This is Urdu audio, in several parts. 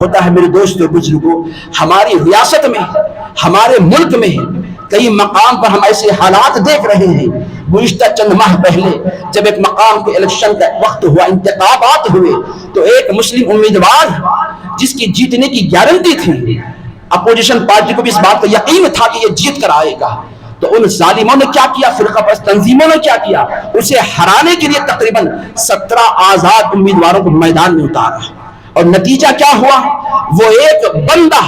ہوتا ہے میرے دوستوں بزرگوں، ہماری ریاست میں، ہمارے ملک میں کئی مقام پر ہم ایسے حالات دیکھ رہے ہیں۔ گزشتہ چند ماہ پہلے جب ایک مقام کے الیکشن کا وقت ہوا، انتخابات ہوئے، تو ایک مسلم امیدوار جس کی جیتنے کی گارنٹی تھی، اپوزیشن پارٹی کو بھی اس بات کا یقین تھا کہ یہ جیت کر آئے گا، تو ان ظالموں نے کیا کیا، فرقہ پرست تنظیموں نے کیا کیا، اسے ہرانے کے لیے تقریباً 17 آزاد امیدواروں کو میدان میں اتارا، اور نتیجہ کیا ہوا؟ وہ ایک بندہ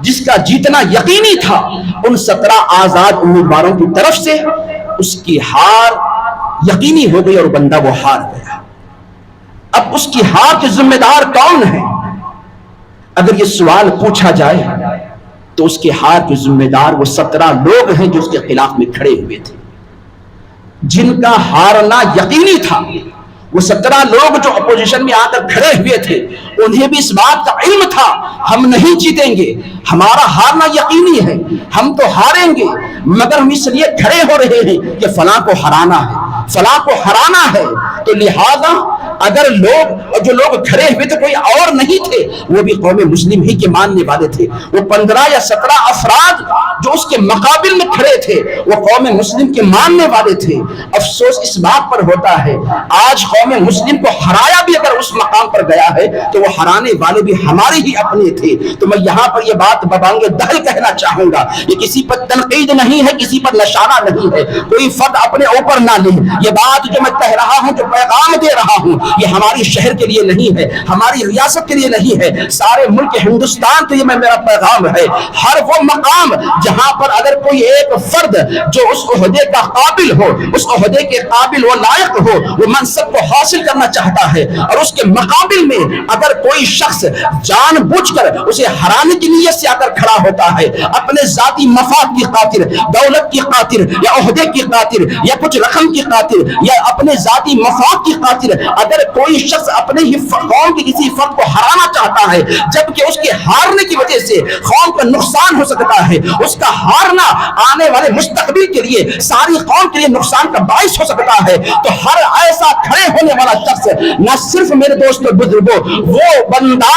جس کا جیتنا یقینی تھا، ان 17 آزاد امیدواروں کی طرف سے اس کی ہار یقینی ہو گئی اور بندہ وہ ہار گیا۔ اب اس کی ہار کے ذمہ دار کون ہے؟ اگر یہ سوال پوچھا جائے تو اس کے ہار کے ذمہ دار وہ 17 لوگ ہیں جو اس کے خلاف میں کھڑے ہوئے تھے، جن کا ہارنا یقینی تھا۔ وہ 17 لوگ جو اپوزیشن میں آ کر کھڑے ہوئے تھے، انہیں بھی اس بات کا علم تھا ہم نہیں جیتیں گے، ہمارا ہارنا یقینی ہے، ہم تو ہاریں گے، مگر ہم اس لیے کھڑے ہو رہے ہیں کہ فلاں کو ہرانا ہے، فلاں کو ہرانا ہے۔ تو لہذا اگر جو لوگ کھڑے ہوئے تھے کوئی اور نہیں تھے، وہ بھی قوم مسلم ہی کے ماننے والے تھے۔ وہ 15 یا 17 افراد جو اس کے مقابل میں کھڑے تھے وہ قوم مسلم کے ماننے والے تھے۔ افسوس اس بات پر ہوتا ہے آج قوم مسلم کو ہرایا بھی اگر اس مقام پر گیا ہے تو وہ ہرانے والے بھی ہمارے ہی اپنے تھے۔ تو میں یہاں پر یہ بات ببانگ دہل کہنا چاہوں گا، یہ کسی پر تنقید نہیں ہے، کسی پر نشانہ نہیں ہے، کوئی فرد اپنے اوپر نہ لے۔ یہ بات جو میں کہہ رہا ہوں، جو پیغام دے رہا ہوں، یہ ہماری شہر کے لیے نہیں ہے، ہماری ریاست کے لیے نہیں ہے، سارے ملک ہندوستان کے لیے میرا پیغام ہے۔ ہر وہ مقام جہاں پر اگر کوئی ایک فرد جو اس عہدے کا قابل ہو، اس عہدے کے قابل و لائق ہو، وہ منصب کو حاصل کرنا چاہتا ہے، اور اس کے مقابل میں اگر کوئی شخص جان بوجھ کر اسے ہرانے کی نیت سے آ کر کھڑا ہوتا ہے، اپنے ذاتی مفاد کی خاطر، دولت کی خاطر، یا عہدے کی خاطر، یا کچھ رقم کی خاطر، یا اپنے ذاتی مفاد کی خاطر اگر کوئی شخص اپنے ہی قوم کے کسی فرد کو ہرانا چاہتا ہے، جبکہ اس کے ہارنے کی وجہ سے قوم کا نقصان ہو سکتا ہے، اس کا ہارنا آنے والے مستقبل کے لیے، ساری قوم کے لیے نقصان کا باعث ہو سکتا ہے، تو ہر ایسا کھڑے ہونے والا شخص نہ صرف میرے دوستوں بزرگوں وہ بندہ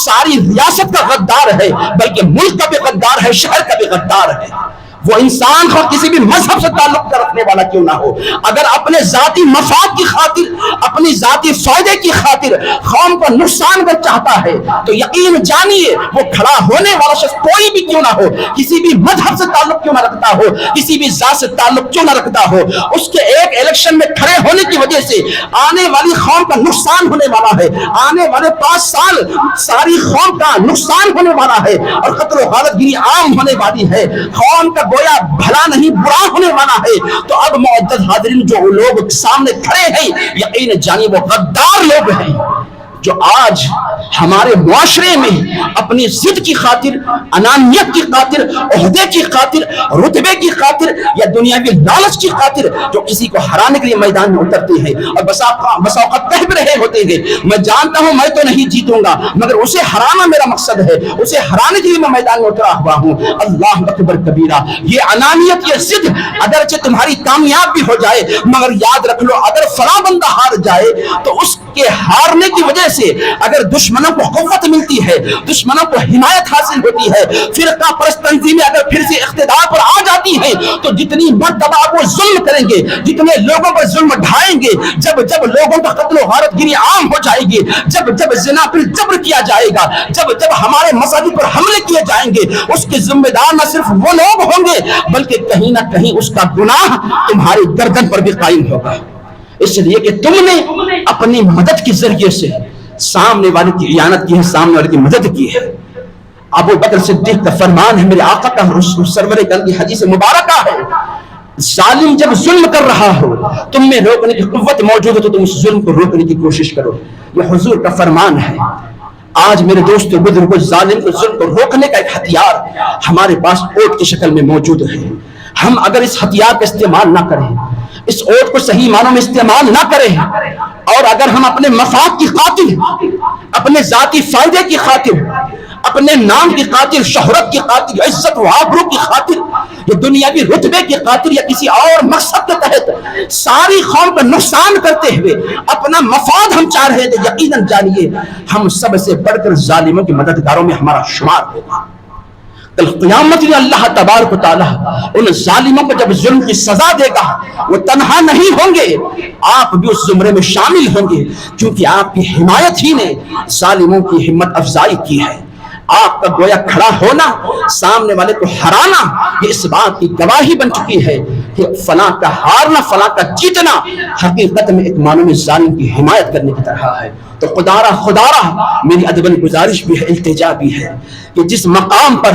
ساری ریاست کا غدار ہے، بلکہ ملک کا بھی غدار ہے، شہر کا بھی غدار ہے۔ وہ انسان کو کسی بھی مذہب سے تعلق رکھنے والا کیوں نہ ہو، اگر اپنے ذاتی مفاد کی خاطر، اپنی ذاتی فائدے کی خاطر قوم کو نقصان کر چاہتا ہے، تو یقین جانیے وہ کھڑا ہونے والا شخص کوئی بھی کیوں نہ ہو، کسی بھی مذہب سے تعلق کیوں نہ رکھتا ہو، کسی بھی ذات سے تعلق کیوں نہ رکھتا ہو، اس کے ایک الیکشن میں کھڑے ہونے کی وجہ سے آنے والی قوم کا نقصان ہونے والا ہے، آنے والے 5 سال ساری قوم کا نقصان ہونے والا ہے، اور قتل و غارت گری عام ہونے والی ہے، قوم کا گویا بھلا نہیں برا ہونے والا ہے۔ تو اب معزز حاضرین جو لوگ سامنے کھڑے ہیں، یقین جانیے وہ غدار لوگ ہیں جو آج ہمارے معاشرے میں اپنی ضد کی خاطر، انانیت کی خاطر، عہدے کی خاطر، رتبے کی خاطر، یا دنیاوی لالچ کی خاطر جو کسی کو ہرانے کے لیے میدان میں اترتے ہیں، اور بس اوقات کہہ بھی رہے ہوتے ہیں میں جانتا ہوں میں تو نہیں جیتوں گا، مگر اسے ہرانا میرا مقصد ہے، اسے ہرانے کے لیے میں میدان میں اترا ہوا ہوں۔ اللہ اکبر کبیرہ، یہ انانیت، یہ ضد اگرچہ تمہاری کامیاب بھی ہو جائے، مگر یاد رکھ لو اگر فلاں بندہ ہار جائے تو اس کے ہارنے کی وجہ سے اگر دشمنوں کو قوت ملتی ہے، دشمنوں کو حمایت حاصل ہوتی ہے، فرقہ پرست تنظیمیں اگر پھر سے اقتدار پر آ جاتی ہیں، تو جتنی مرتبہ وہ ظلم کریں گے، جتنے لوگوں پر ظلم ڈھائیں گے، جب لوگوں کا قتل و غارت گری عام ہو جائے گی، جب زنا پر جبر کیا جائے گا، جب ہمارے مساجد پر حملے کیے جائیں گے، اس کے ذمہ دار نہ صرف وہ لوگ ہوں گے بلکہ کہیں نہ کہیں اس کا گناہ تمہاری گردن پر بھی قائم ہوگا، اس لیے کہ تم نے اپنی مدد کے ذریعے سے سامنے والے کی اعانت کی ہے، سامنے والے کی مدد کی ہے۔ ابو بکر صدیق کا فرمان ہے، میرے آقا کا سرور کی حدیث مبارکہ ہے، ظالم جب ظلم کر رہا ہو، تم میں روکنے کی قوت موجود ہو تو تم اس ظلم کو روکنے کی کوشش کرو، یہ حضور کا فرمان ہے۔ آج میرے دوستو بزرگوں، ظالم کو ظلم کو روکنے کا ایک ہتھیار ہمارے پاس اوٹ کی شکل میں موجود ہے۔ ہم اگر اس ہتھیار کا استعمال نہ کریں، اس اوٹ کو صحیح معنوں میں استعمال نہ کریں، اور اگر ہم اپنے مفاد کی خاطر، اپنے ذاتی فائدے کی خاطر، اپنے نام کی خاطر، شہرت کی خاطر، عزت و آبرو کی خاطر یہ دنیاوی رتبے کی خاطر یا کسی اور مقصد کے تحت ساری قوم کا نقصان کرتے ہوئے اپنا مفاد ہم چاہ رہے تھے، یقیناً جانیے ہم سب سے بڑھ کر ظالموں کے مددگاروں میں ہمارا شمار ہوگا۔ کل قیامت میں اللہ تبارک و تعالیٰ ان ظالموں کو جب ظلم کی سزا دے گا، وہ تنہا نہیں ہوں گے، آپ بھی اس زمرے میں شامل ہوں گے، کیونکہ آپ کی حمایت ہی نے ظالموں کی ہمت افزائی کی ہے۔ آپ کا گویا کھڑا ہونا، سامنے والے کو ہرانا، یہ اس بات کی گواہی بن چکی ہے کہ فلاں کا ہارنا، فلاں کا جیتنا حقیقت میں ایک معنی میں ظالم کی حمایت کرنے کی طرح ہے۔ تو خدارہ میری ادبن گزارش بھی ہے، التجا بھی ہے کہ جس مقام پر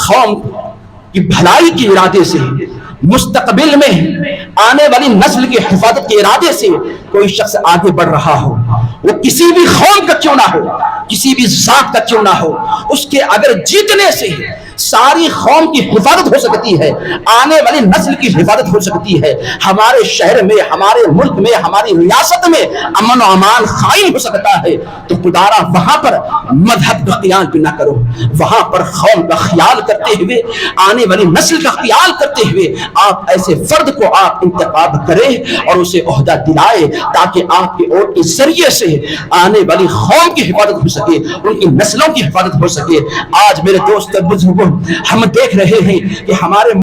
قوم کی بھلائی کے ارادے سے، مستقبل میں آنے والی نسل کی حفاظت کے ارادے سے کوئی شخص آگے بڑھ رہا ہو، وہ کسی بھی قوم کا کیوں نہ ہو، کسی بھی ذات کا کیوں نہ ہو، اس کے اگر جیتنے سے ساری قوم کی حفاظت ہو سکتی ہے، آنے والی نسل کی حفاظت ہو سکتی ہے، ہمارے شہر میں، ہمارے ملک میں، ہماری ریاست میں امن و امان قائم ہو سکتا ہے، تو خدارہ وہاں پر مذہب کا خیال بھی نہ کرو، وہاں پر قوم کا خیال کرتے ہوئے، آنے والی نسل کا خیال کرتے ہوئے آپ ایسے فرد کو آپ انتخاب کریں اور اسے عہدہ دلائے، تاکہ آپ کے ووٹ کے ذریعے سے آنے والی قوم کی حفاظت ہو سکے، ان کی نسلوں کی حفاظت ہو سکے۔ آج میرے دوست بزرگوں، ہم دیکھ رہے ہیں کہ ہمارے